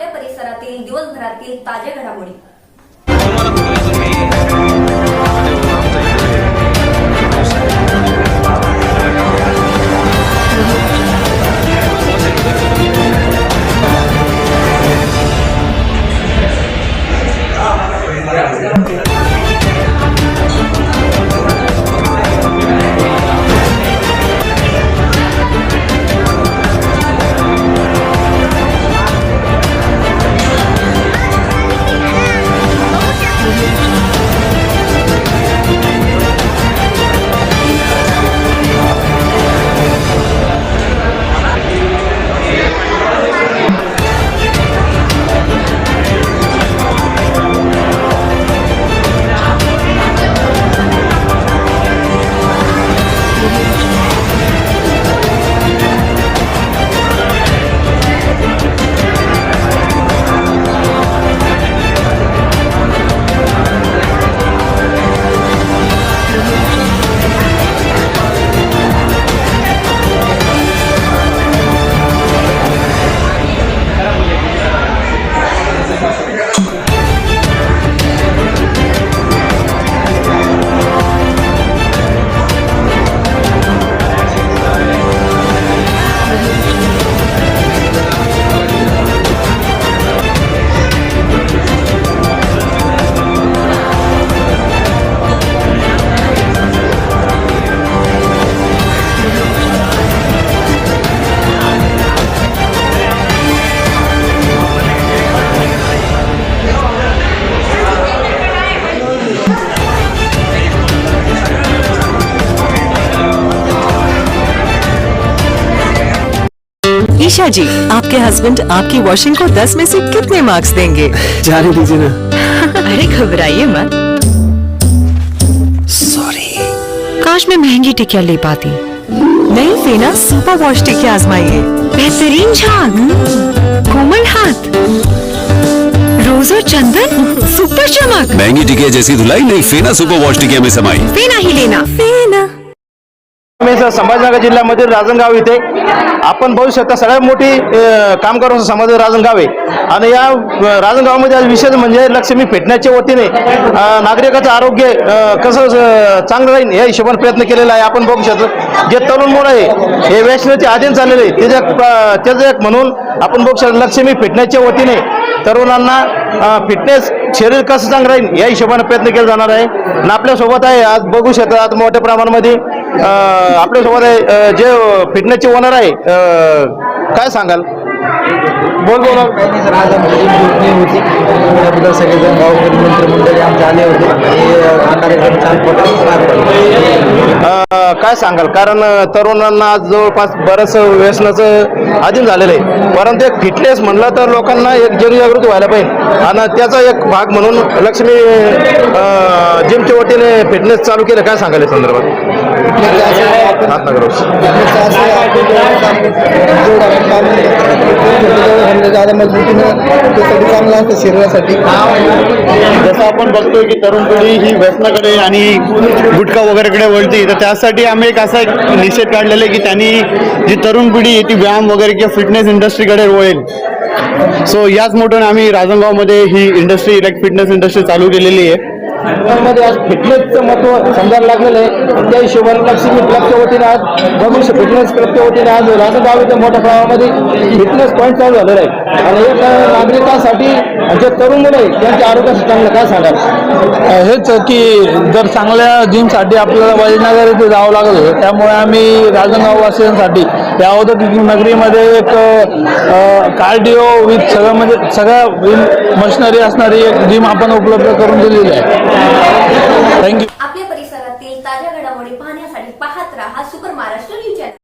आपल्या परिसरातील दिवसभरातील ताज्या घडामोडी। ईशा जी, आपके हस्बैंड आपकी वॉशिंग को 10 में से कितने मार्क्स देंगे? जाने दीजिए ना। अरे घबराइए मत। सॉरी। काश मैं महंगी टिकिया ले पाती। नहीं फेना सुपर वॉश टिकिया आजमाइए। बेहतरीन झाग, कोमल हाथ, रोज और चंदन, सुपर चमक। महंगी टिकिया जैसी धुलाई नहीं, फेना सुपर वॉश टिकिया में समाई। फेना ही लेना। फेना। संभाजीनगर जिल्ह्यामध्ये राजनगाव इथे आपण बघू शकता सगळ्यात मोठी कामगार समाज राजनगाव आहे आणि या राजनगावामध्ये आज विशेष म्हणजे लक्ष्मी पेटण्याच्या वतीने नागरिकांचं आरोग्य कसं चांगलं राहील या हिशोबाने प्रयत्न केलेला आहे। आपण बघू शकतो जे तरुण मुलं आहे हे व्यसनाचे अधीन झालेले आहे त्याचं एक म्हणून आपण बघू शकतो लक्ष्मी पेटण्याच्या वतीने तरुणांना फिटनेस शरीर कसं चांगलं राहील या हिशोबाने प्रयत्न केला जाणार आहे आणि आपल्यासोबत आहे आज बघू शकता आज मोठ्या प्रमाणामध्ये आपल्यासोबत आहे जे फिटनेसचे ओनर आहे काय सांगाल? बोल बोला। होती त्याबद्दल सगळेजण गावकरी मंत्रिमंडळी आमचे आले होते हा कार्यक्रम छान काय सांगाल? कारण तरुणांना आज जवळपास बरंच व्यसनाचं अधीन झालेलं आहे परंतु एक फिटनेस म्हणलं तर लोकांना एक जनजागृती व्हायला पाहिजे आणि त्याचा एक भाग म्हणून लक्ष्मी जिमच्या वतीने फिटनेस चालू केलं काय सांगाल या संदर्भात? ज्यादा मजबूतीनं त्यासाठी चांगलं असतं शरीरासाठी। जसं आपण बघतोय की तरुण पिढी ही व्यसनाकडे आणि गुटखा वगैरेकडे वळते तर त्यासाठी आम्ही एक असा एक निषेध काढलेला आहे की त्यांनी जी तरुण पिढी आहे ती व्यायाम वगैरे किंवा फिटनेस इंडस्ट्रीकडे वळेल। सो याच मोठ्याने आम्ही राजनगावमध्ये ही इंडस्ट्री लाईक फिटनेस इंडस्ट्री चालू केलेली आहे। मध्ये आज फिटनेसचं महत्व समजायला लागलेलं आहे त्या हिशोबाने लक्ष्मी क्लबच्या वतीने आज भविष्य फिटनेस क्लबच्या वतीने आज राजनगाव इथे मोठ्या प्रमाणामध्ये फिटनेस पॉईंट चालू झालेलं आहे आणि एक नागरिकांसाठी जे तरुण मुलं आहेत त्यांच्या आरोग्यासाठी चांगलं काय सांगाल? हेच की जर चांगल्या जिमसाठी आपल्याला वैजनगर इथे जावं लागत होतं त्यामुळे आम्ही राजनगाव वासियांसाठी या औद्योगिक नगरीमध्ये एक कार्डिओ विथ सगळं म्हणजे सगळ्या मशिनरी असणारी एक जिम आपण उपलब्ध करून दिलेली आहे। थँक्यू। आपल्या